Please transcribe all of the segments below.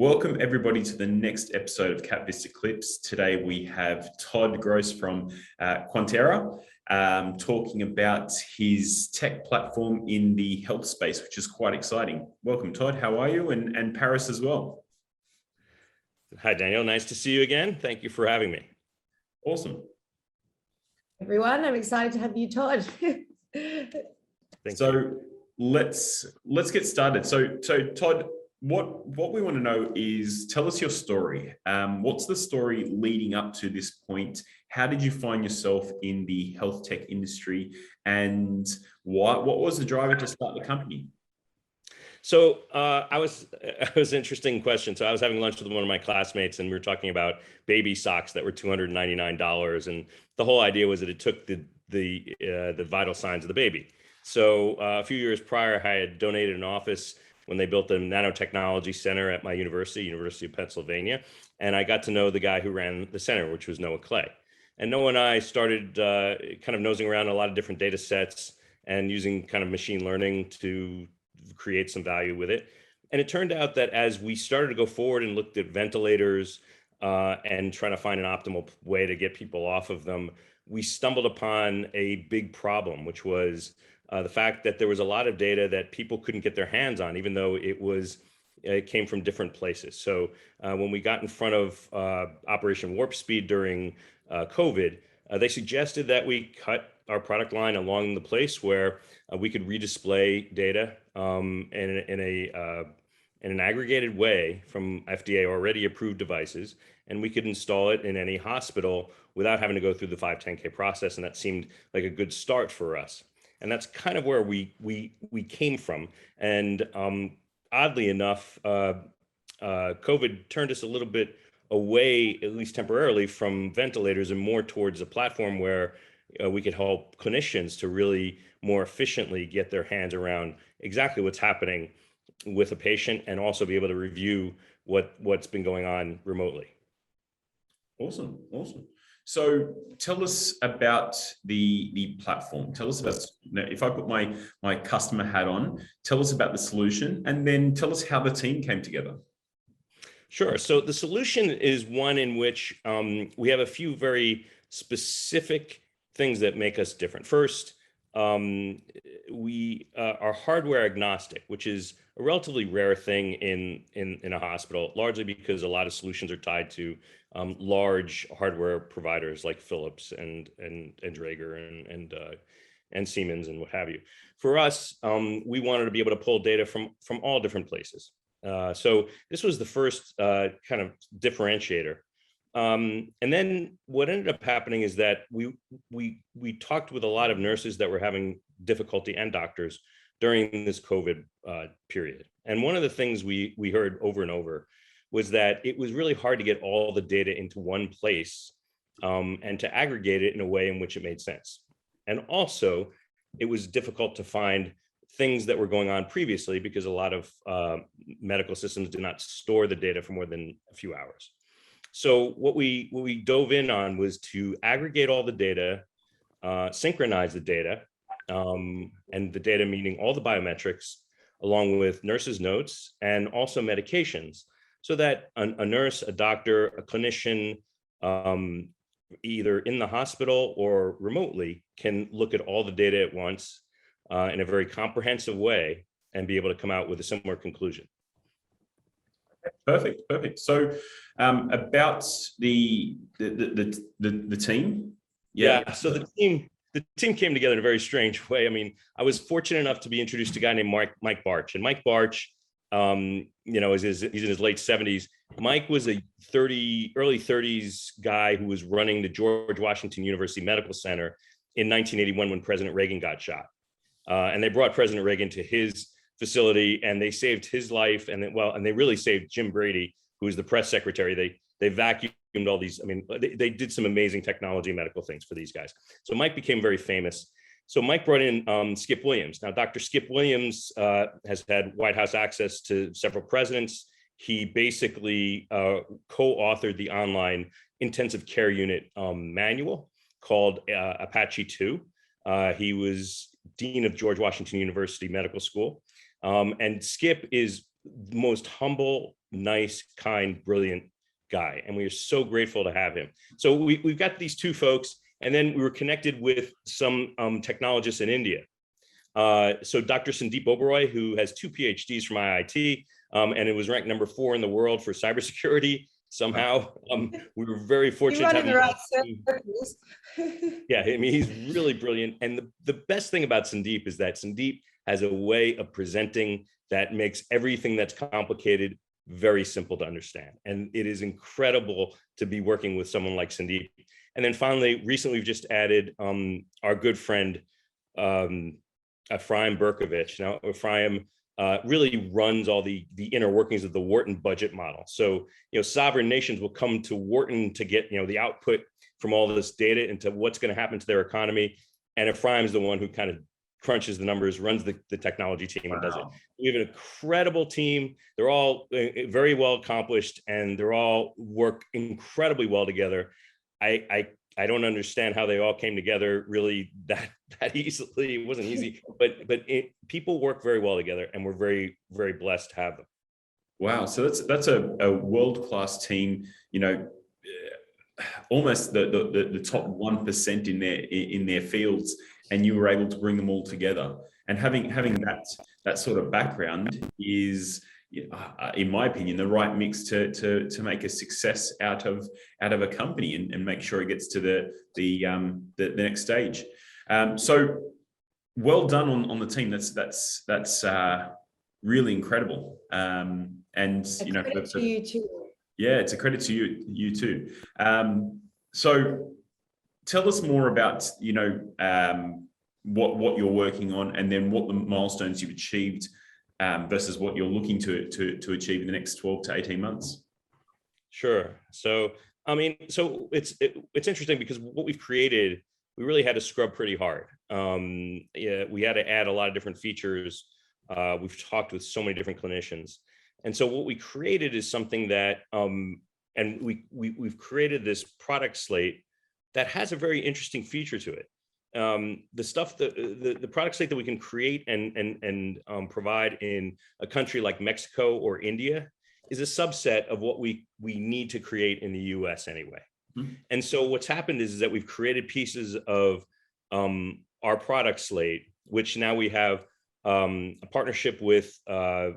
Welcome everybody to the next episode of KapVista Klips. Today we have Todd Gross from Quantaira talking about his tech platform in the health space, which is quite exciting. Welcome, Todd. How are you? And Paris as well. Hi, Daniel. Nice to see you again. Thank you for having me. Awesome. Everyone, I'm excited to have you, Todd. So let's get started. So Todd, what we want to know is, tell us your story. What's the story leading up to this point? How did you find yourself in the health tech industry, and what was the driver to start the company? So it was an interesting question. So I was having lunch with one of my classmates, and we were talking about baby socks that were $299, and the whole idea was that it took the vital signs of the baby. So a few years prior, I had donated an office when they built the nanotechnology center at my University of Pennsylvania. And I got to know the guy who ran the center, which was Noah Clay. And Noah and I started kind of nosing around a lot of different data sets and using kind of machine learning to create some value with it. And it turned out that as we started to go forward and looked at ventilators and trying to find an optimal way to get people off of them, we stumbled upon a big problem, which was the fact that there was a lot of data that people couldn't get their hands on, even though it came from different places. So when we got in front of Operation Warp Speed during COVID, they suggested that we cut our product line along the place where we could redisplay data in an aggregated way from FDA already approved devices, and we could install it in any hospital without having to go through the 510(k) process. And that seemed like a good start for us. And that's kind of where we came from. And oddly enough, COVID turned us a little bit away, at least temporarily, from ventilators and more towards a platform where we could help clinicians to really more efficiently get their hands around exactly what's happening with a patient, and also be able to review what's been going on remotely. Awesome. So tell us about the platform. Tell us about, if I put my customer hat on, tell us about the solution, and then tell us how the team came together. Sure. So the solution is one in which we have a few very specific things that make us different. First, we are hardware agnostic, which is a relatively rare thing in a hospital, largely because a lot of solutions are tied to large hardware providers like Philips and Draeger and Siemens and what have you. For us, we wanted to be able to pull data from all different places. So this was the first kind of differentiator. And then what ended up happening is that we talked with a lot of nurses that were having difficulty, and doctors, during this COVID period. And one of the things we heard over and over was that it was really hard to get all the data into one place and to aggregate it in a way in which it made sense. And also, it was difficult to find things that were going on previously, because a lot of medical systems did not store the data for more than a few hours. So what we dove in on was to aggregate all the data, synchronize the data, and the data meaning all the biometrics, along with nurses' notes and also medications, so that a nurse, a doctor, a clinician, either in the hospital or remotely, can look at all the data at once in a very comprehensive way and be able to come out with a similar conclusion. Perfect. So about the team. Yeah. So the team came together in a very strange way. I mean, I was fortunate enough to be introduced to a guy named Mike Barch, and Mike Barch, he's in his late 70s. Mike was a early 30s guy who was running the George Washington University Medical Center in 1981 when President Reagan got shot. And they brought President Reagan to his facility, and they saved his life. And they really saved Jim Brady, who was the press secretary. They vacuumed all these. I mean, they did some amazing technology and medical things for these guys. So Mike became very famous. So Mike brought in Skip Williams. Now, Dr. Skip Williams has had White House access to several presidents. He basically co-authored the online intensive care unit manual called Apache 2. He was dean of George Washington University Medical School. And Skip is the most humble, nice, kind, brilliant guy. And we are so grateful to have him. So we've got these two folks, and then we were connected with some technologists in India. So Dr. Sandeep Oberoi, who has 2 PhDs from IIT, and it was ranked number 4 in the world for cybersecurity. Somehow, we were very fortunate to have him. Right circles. Yeah, I mean, he's really brilliant. And the best thing about Sandeep is that Sandeep has a way of presenting that makes everything that's complicated very simple to understand. And it is incredible to be working with someone like Sandeep. And then finally, recently, we've just added our good friend, Ephraim Berkovich. Now, Ephraim really runs all the inner workings of the Wharton budget model. So, sovereign nations will come to Wharton to get, the output from all this data into what's going to happen to their economy. And Ephraim is the one who kind of crunches the numbers, runs the technology team, and does it. We have an incredible team. They're all very well accomplished, and they're all work incredibly well together. I don't understand how they all came together really that easily. It wasn't easy, but people work very well together, and we're very, very blessed to have them. Wow. So that's a world-class team, almost the top 1% in their fields, and you were able to bring them all together. And having that sort of background is, in my opinion, the right mix to make a success out of a company and make sure it gets to the next stage. So well done on the team. That's really incredible. And to you too. Yeah, it's a credit to you too. So tell us more about what you're working on, and then what the milestones you've achieved versus what you're looking to achieve in the next 12 to 18 months. Sure. So, it's interesting because what we've created, we really had to scrub pretty hard. Yeah, we had to add a lot of different features. We've talked with so many different clinicians. And so what we created is something that, and we've created this product slate that has a very interesting feature to it. The stuff that the product slate that we can create and provide in a country like Mexico or India is a subset of what we need to create in the US anyway. Mm-hmm. And so what's happened is that we've created pieces of our product slate, which now we have a partnership with a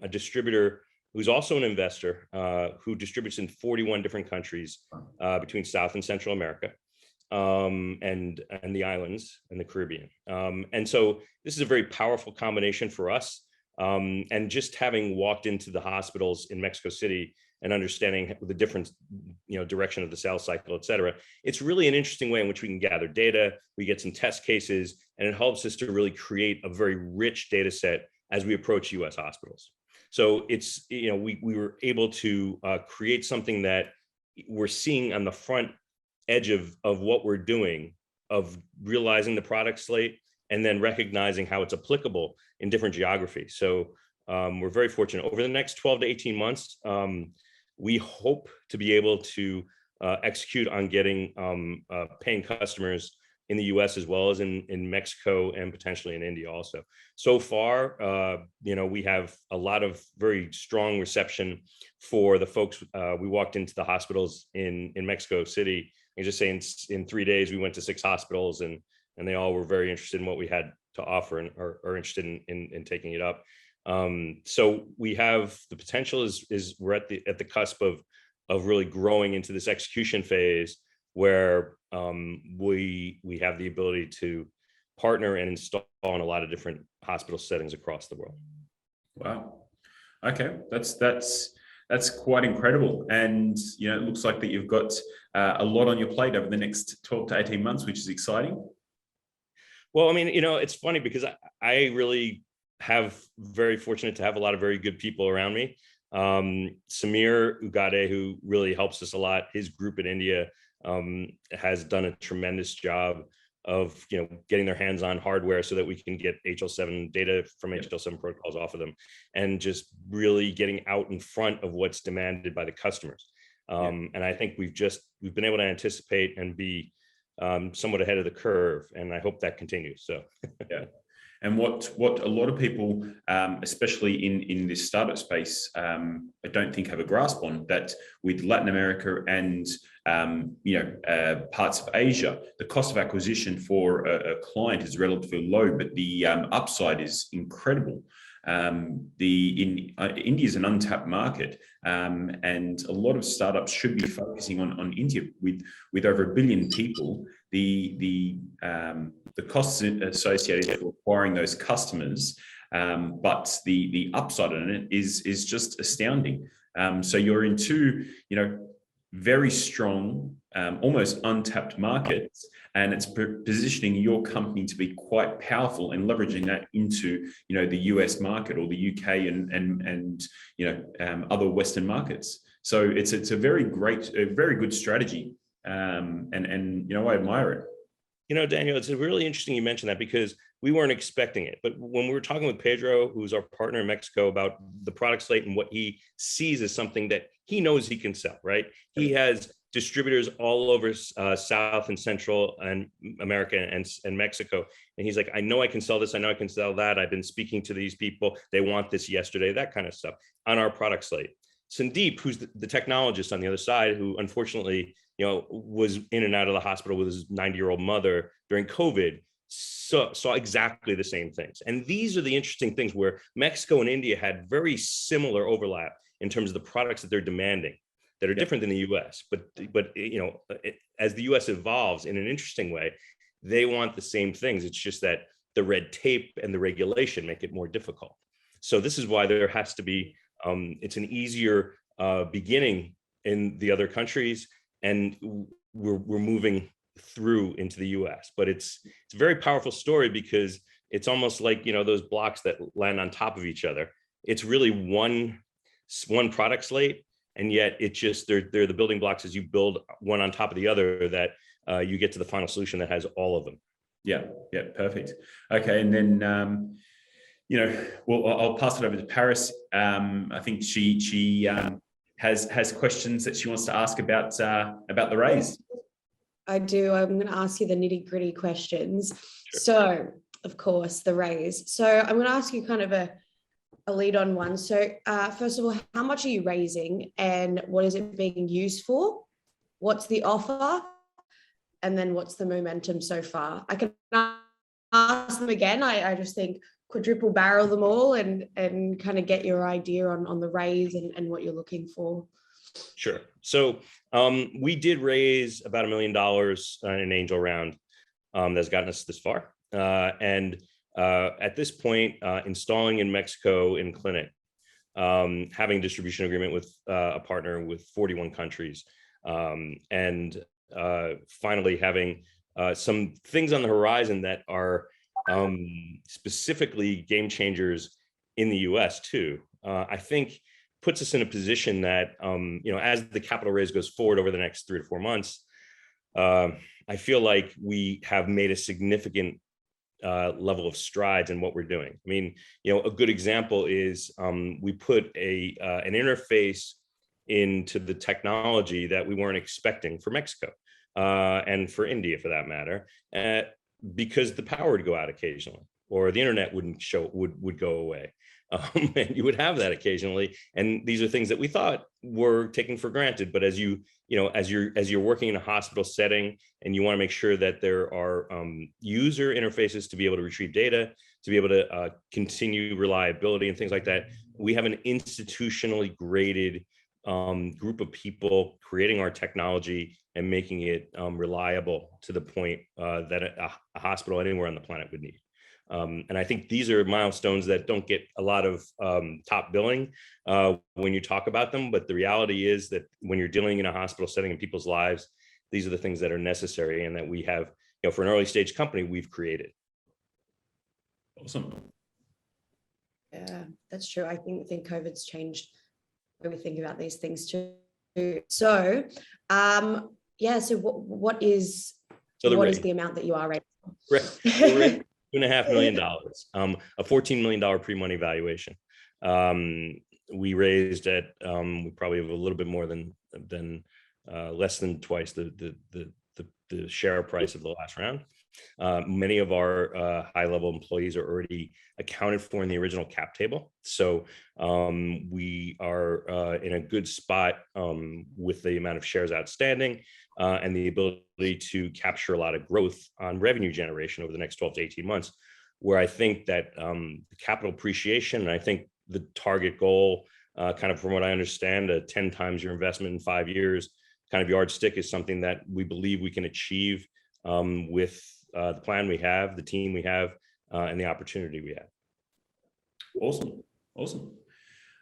distributor who's also an investor who distributes in 41 different countries between South and Central America. And the islands and the Caribbean. And so this is a very powerful combination for us. And just having walked into the hospitals in Mexico City and understanding the different, direction of the sales cycle, et cetera, it's really an interesting way in which we can gather data, we get some test cases, and it helps us to really create a very rich data set as we approach US hospitals. So it's, we were able to create something that we're seeing on the front edge of what we're doing, of realizing the product slate and then recognizing how it's applicable in different geographies. So we're very fortunate. Over the next 12 to 18 months, we hope to be able to execute on getting paying customers in the US as well as in Mexico and potentially in India also. So far, we have a lot of very strong reception for the folks. We walked into the hospitals in Mexico City. I just say in 3 days, we went to 6 hospitals, and they all were very interested in what we had to offer and are interested in taking it up. So we have the potential is we're at the cusp of really growing into this execution phase where we have the ability to partner and install in a lot of different hospital settings across the world. Wow. Okay, that's quite incredible. And it looks like that you've got a lot on your plate over the next 12 to 18 months, which is exciting. Well, it's funny because I really have very fortunate to have a lot of very good people around me. Samir Ugade, who really helps us a lot, his group in India has done a tremendous job of getting their hands on hardware so that we can get HL7 data from HL7 protocols off of them, and just really getting out in front of what's demanded by the customers. And I think we've been able to anticipate and be somewhat ahead of the curve, and I hope that continues. So yeah. And what a lot of people, especially in this startup space, I don't think have a grasp on, that with Latin America and parts of Asia, the cost of acquisition for a client is relatively low, but the upside is incredible. India is an untapped market, and a lot of startups should be focusing on India with over 1 billion people. The costs associated with acquiring those customers, but the upside on it is just astounding. So you're in two, very strong, almost untapped markets, and it's positioning your company to be quite powerful and leveraging that into, the US market or the UK and other Western markets. So it's a very good strategy, and I admire it. Daniel, it's really interesting you mentioned that, because we weren't expecting it. But when we were talking with Pedro, who's our partner in Mexico, about the product slate and what he sees as something that he knows he can sell, right? He has distributors all over South and Central and America and Mexico. And he's like, I know I can sell this. I know I can sell that. I've been speaking to these people. They want this yesterday, that kind of stuff on our product slate. Sandeep, who's the technologist on the other side, who unfortunately, was in and out of the hospital with his 90-year-old mother during COVID, saw exactly the same things. And these are the interesting things where Mexico and India had very similar overlap in terms of the products that they're demanding, that are different than the US. But as the US evolves in an interesting way, they want the same things. It's just that the red tape and the regulation make it more difficult. So this is why there has to be, it's an easier beginning in the other countries, and we're moving through into the US. But it's a very powerful story, because it's almost like, those blocks that land on top of each other. It's really one product slate, and yet it just, they're the building blocks as you build one on top of the other, that you get to the final solution that has all of them. Yeah, perfect. Okay, and then I'll pass it over to Paris. I think she has questions that she wants to ask about the raise. I do. I'm going to ask you the nitty-gritty questions. Sure. So, of course, the raise. So I'm going to ask you kind of a lead-on one. So first of all, how much are you raising, and what is it being used for? What's the offer? And then what's the momentum so far? I can ask them again. I just think quadruple barrel them all and kind of get your idea on the raise and what you're looking for. Sure. So we did raise about $1 million in an angel round that's gotten us this far. And at this point, installing in Mexico in clinic, having a distribution agreement with a partner with 41 countries, and finally having some things on the horizon that are specifically game changers in the US too, I think puts us in a position that, as the capital raise goes forward over the next 3 to 4 months, I feel like we have made a significant level of strides in what we're doing. I mean, a good example is we put an interface into the technology that we weren't expecting for Mexico and for India, for that matter, because the power would go out occasionally, or the internet would go away. And you would have that occasionally. And these are things that we thought were taken for granted. But as you're working in a hospital setting, and you want to make sure that there are user interfaces to be able to retrieve data, to be able to continue reliability and things like that, we have an institutionally graded group of people creating our technology and making it reliable to the point that a hospital anywhere on the planet would need. And I think these are milestones that don't get a lot of top billing when you talk about them. But the reality is that when you're dealing in a hospital setting in people's lives, these are the things that are necessary, and that we have, for an early stage company, we've created. Awesome. Yeah, that's true. I think COVID's changed when we think about these things too. So, so what is the amount that you are raising? Right. $2.5 million, a $14 million pre-money valuation. We raised at we probably have a little bit more than less than twice the share price of the last round. Many of our high-level employees are already accounted for in the original cap table. So we are in a good spot with the amount of shares outstanding and the ability to capture a lot of growth on revenue generation over the next 12 to 18 months, where I think that the capital appreciation, and I think the target goal, kind of from what I understand, 10 times your investment in 5 years kind of yardstick is something that we believe we can achieve with the plan we have, the team we have, and the opportunity we have. Awesome.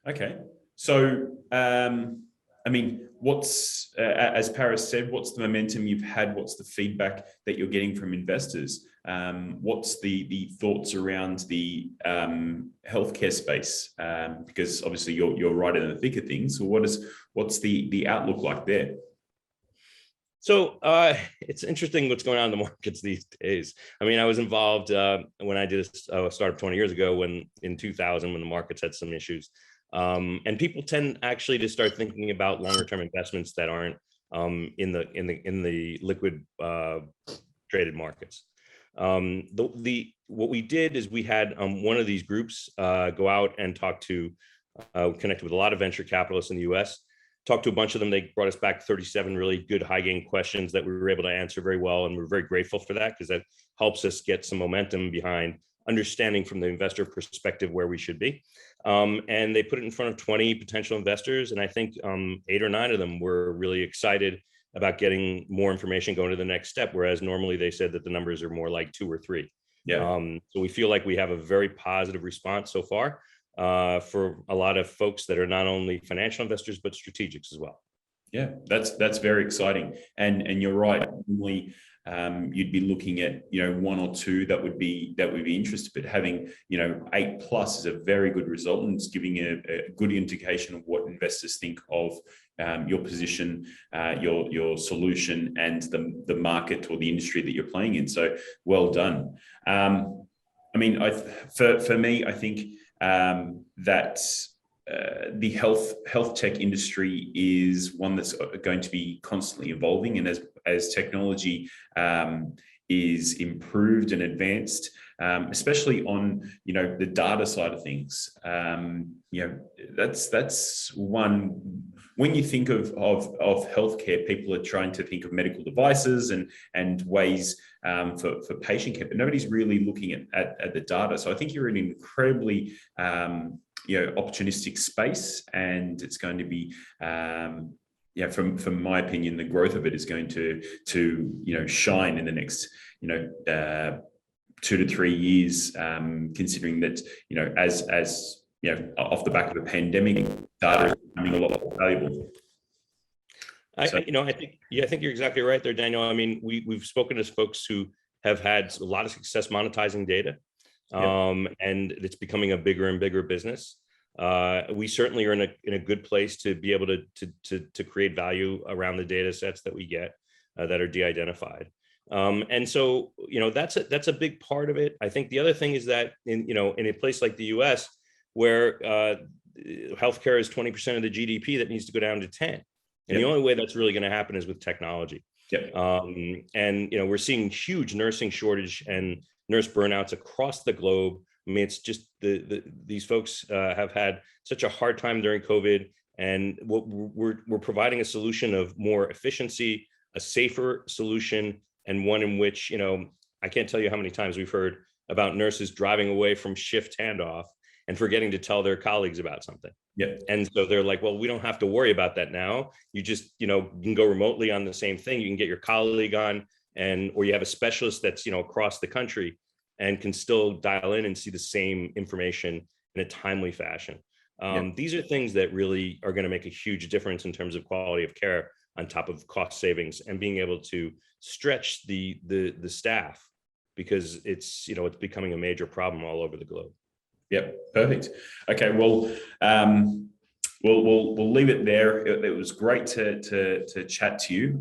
Okay. So, I mean, what's, as Paris said, what's the momentum you've had? What's the feedback that you're getting from investors? What's the thoughts around the healthcare space? Because obviously you're right in the thick of things. So what's the outlook like there? So it's interesting what's going on in the markets these days. I mean, I was involved when I did a startup 20 years ago, in 2000, when the markets had some issues. And people tend actually to start thinking about longer term investments that aren't in the liquid traded markets. What we did is we had one of these groups go out and talk to, connect with a lot of venture capitalists in the US. Talked to a bunch of them. They brought us back 37 really good high gain questions that we were able to answer very well. And we're very grateful for that, because that helps us get some momentum behind understanding from the investor perspective where we should be. And they put it in front of 20 potential investors. And I think 8 or 9 of them were really excited about getting more information going to the next step. Whereas normally they said that the numbers are more like 2 or 3. Yeah. So we feel like we have a very positive response so far for a lot of folks that are not only financial investors, but strategics as well. Yeah, that's very exciting. And you're right. Normally, you'd be looking at 1 or 2 that would be interested, but having 8+ is a very good result, and it's giving a good indication of what investors think of your position, your solution, and the market or the industry that you're playing in. So well done. I mean, for me, I think that the health tech industry is one that's going to be constantly evolving, and as technology is improved and advanced, especially on the data side of things, that's one. When you think of healthcare, people are trying to think of medical devices and ways for patient care, but nobody's really looking at the data. So I think you're in an incredibly opportunistic space, and it's going to be from my opinion, the growth of it is going to shine in the next 2 to 3 years, considering that as off the back of a pandemic, data is becoming a lot more valuable. I think you're exactly right there, Daniel. I mean, we've spoken to folks who have had a lot of success monetizing data. And it's becoming a bigger and bigger business. We certainly are in a good place to be able to create value around the data sets that we get that are de-identified. And so, that's a big part of it. I think the other thing is that in a place like the US, where healthcare is 20% of the GDP, that needs to go down to 10. And the only way that's really going to happen is with technology. And we're seeing huge nursing shortage and nurse burnouts across the globe. I mean, it's just these folks have had such a hard time during COVID, and what we're providing a solution of more efficiency, a safer solution, and one in which I can't tell you how many times we've heard about nurses driving away from shift handoff and forgetting to tell their colleagues about something. And so they're like, well, we don't have to worry about that now. You just you can go remotely on the same thing. You can get your colleague on, or you have a specialist that's across the country and can still dial in and see the same information in a timely fashion. These are things that really are going to make a huge difference in terms of quality of care, on top of cost savings and being able to stretch the staff, because it's becoming a major problem all over the globe. Yep, perfect. Okay, well, we'll leave it there. It was great to chat to you.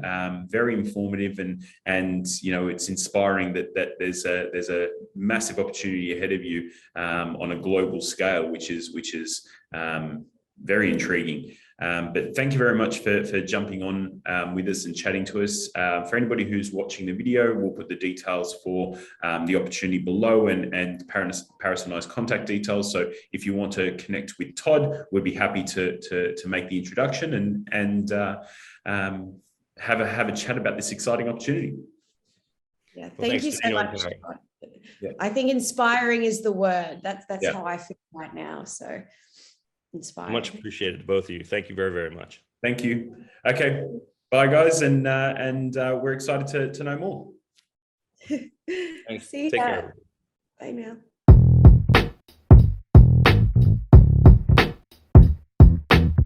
Very informative, and it's inspiring that there's a massive opportunity ahead of you on a global scale, which is very intriguing. But thank you very much for jumping on with us and chatting to us. For anybody who's watching the video, we'll put the details for the opportunity below and Paris and I's contact details. So if you want to connect with Todd, we'd be happy to make the introduction and have a chat about this exciting opportunity. Yeah, thank you so much. Yeah. I think inspiring is the word. That's Yeah. how I feel right now. So inspiring. Much appreciated, both of you. Thank you very, very much. Thank you. Okay, bye guys, and we're excited to know more. Thanks. See Take ya. care. Bye now.